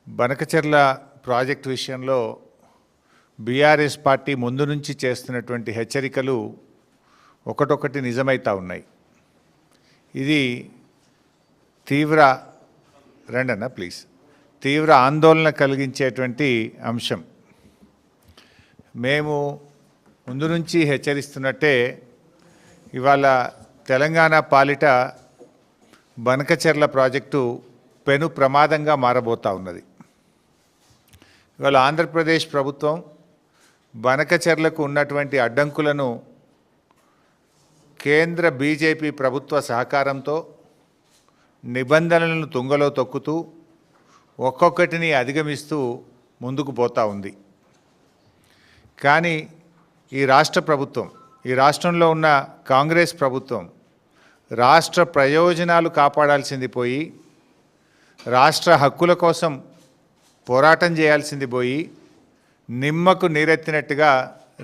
Banakacherla project విషయంలో BRS party ముందు నుంచి చేస్తున్నటువంటి హెచ్చరికలు ఒకటొకటి నిజమైతా ఉన్నాయి. ఇది తీవ్ర ఆందోళన కలిగించేటువంటి అంశం. మేము ముందు నుంచి హెచ్చరిస్తున్నట్టే ఇవాళ తెలంగాణ పాలిట బనకచెర్ల ప్రాజెక్టు పెను ప్రమాదంగా మారబోతా ఉన్నది. ఇవాళ ఆంధ్రప్రదేశ్ ప్రభుత్వం బనకచెర్లకు ఉన్నటువంటి అడ్డంకులను కేంద్ర బీజేపీ ప్రభుత్వ సహకారంతో నిబంధనలను తుంగలో తొక్కుతూ ఒక్కొక్కటిని అధిగమిస్తూ ముందుకు పోతా ఉంది. కానీ ఈ రాష్ట్రంలో ఉన్న కాంగ్రెస్ ప్రభుత్వం రాష్ట్ర ప్రయోజనాలు కాపాడాల్సింది పోయి, రాష్ట్ర హక్కుల కోసం పోరాటం చేయాల్సింది పోయి, నిమ్మకు నీరెత్తినట్టుగా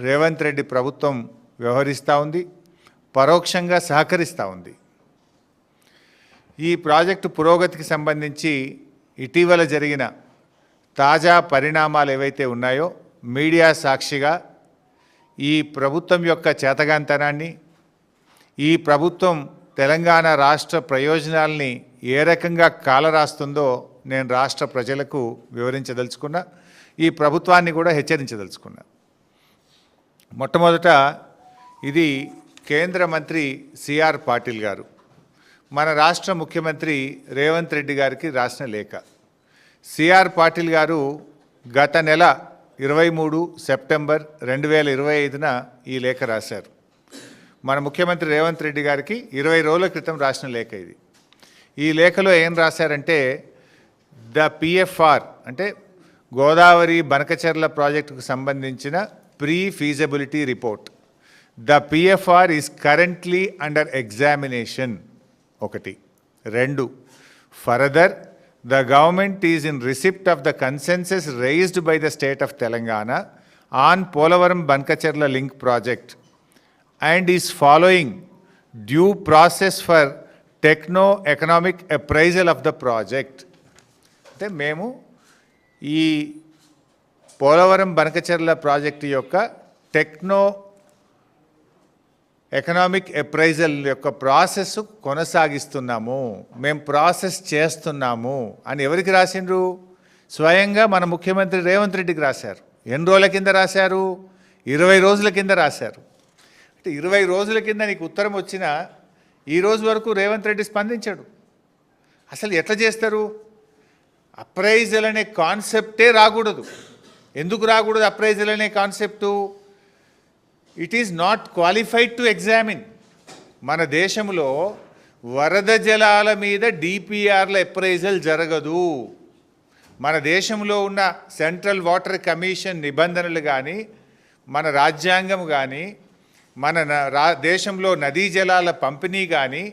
రేవంత్ రెడ్డి ప్రభుత్వం వ్యవహరిస్తూ ఉంది, పరోక్షంగా సహకరిస్తూ ఉంది. ఈ ప్రాజెక్టు పురోగతికి సంబంధించి ఇటీవల జరిగిన తాజా పరిణామాలు ఏవైతే ఉన్నాయో మీడియా సాక్షిగా ఈ ప్రభుత్వం యొక్క చేతగాంతనాన్ని, ఈ ప్రభుత్వం తెలంగాణ రాష్ట్ర ప్రయోజనాల్ని ఏ రకంగా కాలరాస్తుందో నేను రాష్ట్ర ప్రజలకు వివరించదలుచుకున్నా, ఈ ప్రభుత్వాన్ని కూడా హెచ్చరించదలుచుకున్నా. మొట్టమొదట ఇది కేంద్ర మంత్రి సిఆర్ పాటిల్ గారు మన రాష్ట్ర ముఖ్యమంత్రి రేవంత్ రెడ్డి గారికి రాసిన లేఖ. సిఆర్ పాటిల్ గారు గత నెల 23 సెప్టెంబర్ 2025న ఈ లేఖ రాశారు. మన ముఖ్యమంత్రి రేవంత్ రెడ్డి గారికి 20 రోజుల క్రితం రాసిన లేఖ ఇది. ఈ లేఖలో ఏం రాశారంటే, ద పిఎఫ్ఆర్ అంటే గోదావరి బనకచెర్ల ప్రాజెక్టుకు సంబంధించిన pre feasibility report, the PFR is currently under examination. 1. 2. Further, the government is in receipt of the consensus raised by the state of Telangana on Polavaram Bankacherla link project and is following due process for techno-economic appraisal of the project. అంటే మేము ఈ Polavaram Banakacherla project యొక్క economic appraisal యొక్క process కొనసాగిస్తున్నాము, మేము process చేస్తున్నాము అని ఎవరికి రాసిండ్రు? స్వయంగా మన ముఖ్యమంత్రి రేవంత్ రెడ్డికి రాశారు. ఎన్ని రోజుల కింద రాశారు? 20 రోజుల కింద రాశారు. అంటే 20 రోజుల కింద నీకు ఉత్తరం వచ్చినా ఈ రోజు వరకు రేవంత్ రెడ్డి స్పందించాడు. అసలు ఎట్లా చేస్తారు? అప్రైజల్ అనే కాన్సెప్టే రాకూడదు. ఎందుకు రాకూడదు అప్రైజల్ అనే concept? It is not qualified to examine. మన దేశంలో వరద జలాల మీద డిపిఆర్ల అప్రైజల్ జరగదు. మన దేశంలో ఉన్న సెంట్రల్ వాటర్ కమిషన్ నిబంధనలు కానీ, మన రాజ్యాంగం కానీ, మన దేశంలో నదీ జలాల పంపిణీ కానీ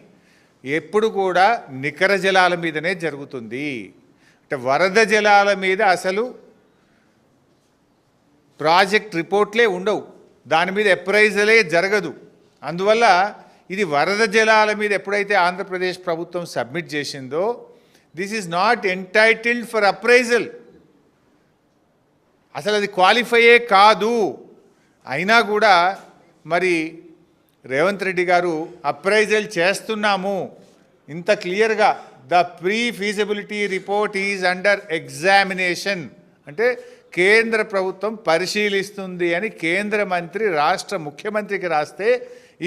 ఎప్పుడు కూడా నికర జలాల మీదనే జరుగుతుంది. అంటే వరద జలాల మీద అసలు ప్రాజెక్ట్ రిపోర్ట్లే ఉండవు, దాని మీద అప్రైజలే జరగదు. అందువల్ల ఇది వరద జలాల మీద ఎప్పుడైతే ఆంధ్రప్రదేశ్ ప్రభుత్వం సబ్మిట్ చేసిందో, this is not entitled for appraisal. అసలు అది క్వాలిఫైయే కాదు. అయినా కూడా మరి రేవంత్ రెడ్డి గారు అప్రైజల్ చేస్తున్నాము ఇంత క్లియర్గా, the pre feasibility report is under examination అంటే కేంద్ర ప్రభుత్వం పరిశీలిస్తుంది అని కేంద్ర మంత్రి రాష్ట్ర ముఖ్యమంత్రికి రాస్తే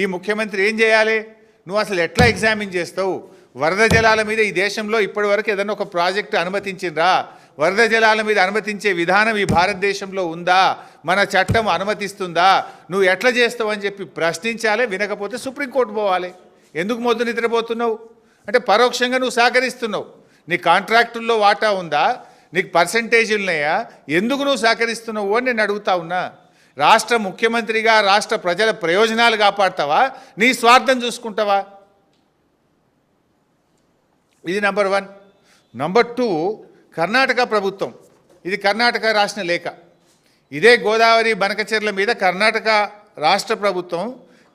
ఈ ముఖ్యమంత్రి ఏం చేయాలి? నువ్వు అసలు ఎట్లా ఎగ్జామిన్ చేస్తావు? వరద జలాల మీద ఈ దేశంలో ఇప్పటివరకు ఏదైనా ఒక ప్రాజెక్టు అనుమతించిండ్రా? వరద జలాల మీద అనుమతించే విధానం ఈ భారతదేశంలో ఉందా? మన చట్టం అనుమతిస్తుందా? నువ్వు ఎట్లా చేస్తావు అని చెప్పి ప్రశ్నించాలి. వినకపోతే సుప్రీంకోర్టు పోవాలి. ఎందుకు మొద్దు నిద్రపోతున్నావు? అంటే పరోక్షంగా నువ్వు సహకరిస్తున్నావు. నీ కాంట్రాక్టుల్లో వాటా ఉందా? నీకు పర్సంటేజీలు ఉన్నాయా? ఎందుకు నువ్వు సహకరిస్తున్నావు అని నేను అడుగుతా ఉన్నా. రాష్ట్ర ముఖ్యమంత్రిగా రాష్ట్ర ప్రజల ప్రయోజనాలు కాపాడతావా, నీ స్వార్థం చూసుకుంటావా? ఇది నెంబర్ 1. నెంబర్ 2, కర్ణాటక ప్రభుత్వం, ఇది కర్ణాటక రాసిన లేఖ. ఇదే గోదావరి బనకచెర్ల మీద కర్ణాటక రాష్ట్ర ప్రభుత్వం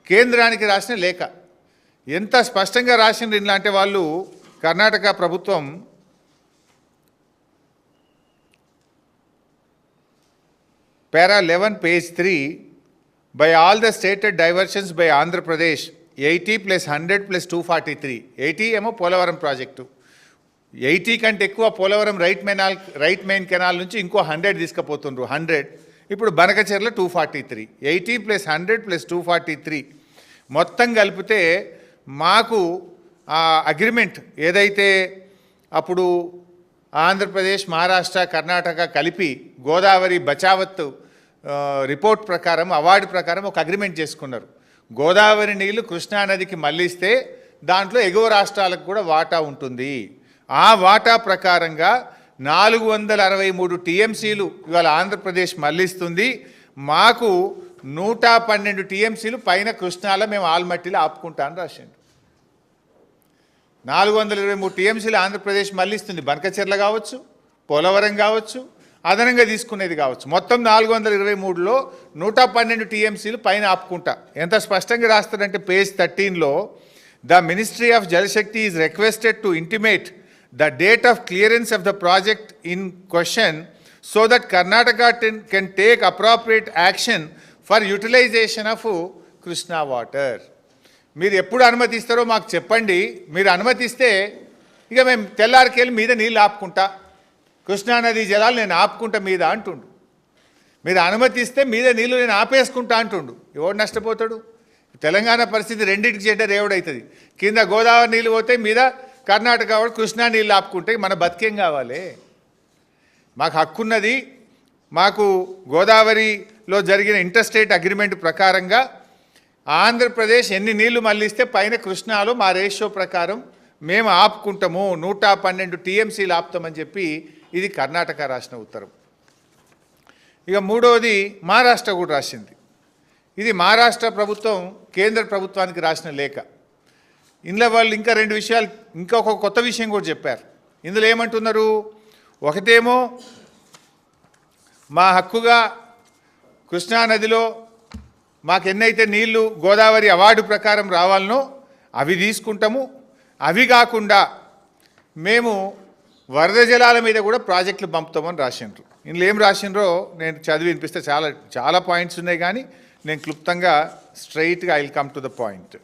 కేంద్రానికి రాసిన లేఖ. ఎంత స్పష్టంగా రాసిండ్రు ఇలా అంటే వాళ్ళు, కర్ణాటక ప్రభుత్వం para 11, page 3, by all the stated diversions by Andhra Pradesh, 80 plus 100 plus 243. 80 ఏమో పోలవరం ప్రాజెక్టు, 80 కంటే ఎక్కువ పోలవరం రైట్ మెయిన్ కెనాల్ నుంచి ఇంకో 100 తీసుకుపోతుండ్రు. 100 ఇప్పుడు బనకచెర్ల 243. 80 ప్లస్ 100 ప్లస్ 243 మొత్తం కలిపితే మాకు ఆ అగ్రిమెంట్ ఏదైతే అప్పుడు ఆంధ్రప్రదేశ్, మహారాష్ట్ర, కర్ణాటక కలిపి గోదావరి బచావత్ రిపోర్ట్ ప్రకారం, అవార్డు ప్రకారం ఒక అగ్రిమెంట్ చేసుకున్నారు. గోదావరి నీళ్లు కృష్ణానదికి మళ్ళిస్తే దాంట్లో ఎగువ రాష్ట్రాలకు కూడా వాటా ఉంటుంది. ఆ వాటా ప్రకారంగా 463 టీఎంసీలు ఇవాళ ఆంధ్రప్రదేశ్ మళ్ళిస్తుంది. మాకు 112 టీఎంసీలు పైన కృష్ణాలో మేము ఆల్మట్టిలో ఆపుకుంటాను రాసిండు. 423 టీఎంసీలు ఆంధ్రప్రదేశ్ మళ్ళిస్తుంది. బనకచెర్ల కావచ్చు, పోలవరం కావచ్చు, అదనంగా తీసుకునేది కావచ్చు. మొత్తం 423లో 112 టీఎంసీలు పైన ఆపుకుంటా. ఎంత స్పష్టంగా రాస్తారంటే పేజ్ 13లో, the ministry of Jalshakti is requested to intimate the date of clearance of the project in question so that Karnataka can take appropriate action for utilization of Krishna water. మీరు ఎప్పుడు అనుమతిస్తారో మాకు చెప్పండి. మీరు అనుమతిస్తే ఇక మేము తెల్లారికెళ్ళి మీద నీళ్ళు ఆపుకుంటా, కృష్ణానది జలాలు నేను ఆపుకుంటా మీద అంటుండు. మీరు అనుమతిస్తే మీద నీళ్ళు నేను ఆపేసుకుంటా అంటుండు. ఎవడు నష్టపోతాడు? తెలంగాణ పరిస్థితి రెండింటికి చెడ్డ రేవుడవుతుంది. కింద గోదావరి నీళ్ళు పోతే మీద కర్ణాటక వాడు కృష్ణా నీళ్ళు ఆపుకుంటే మన బతికేం కావాలి? మాకు హక్కున్నది. మాకు గోదావరిలో జరిగిన ఇంటర్స్టేట్ అగ్రిమెంట్ ప్రకారంగా ఆంధ్రప్రదేశ్ ఎన్ని నీళ్లు మళ్ళిస్తే పైన కృష్ణాలో మా రేషియో ప్రకారం మేము ఆపుకుంటాము, 112 టీఎంసీలు ఆపుతామని చెప్పి ఇది కర్ణాటక రాసిన ఉత్తరం. ఇక మూడవది మహారాష్ట్ర కూడా రాసింది. ఇది మహారాష్ట్ర ప్రభుత్వం కేంద్ర ప్రభుత్వానికి రాసిన లేఖ. ఇందులో వాళ్ళు ఇంకా రెండు విషయాలు, ఇంకొక కొత్త విషయం కూడా చెప్పారు. ఇందులో ఏమంటున్నారు? ఒకటేమో మా హక్కుగా కృష్ణానదిలో మాకు ఎన్నైతే నీళ్లు గోదావరి అవార్డు ప్రకారం రావాలనో అవి తీసుకుంటాము. అవి కాకుండా మేము వరద జలాల మీద కూడా ప్రాజెక్టులు పంపుతామని రాసిండ్రు. ఇందులో ఏం రాసిండ్రో నేను చదివి వినిపిస్తే చాలా పాయింట్స్ ఉన్నాయి, కానీ నేను క్లుప్తంగా స్ట్రైట్గా I will come to the point.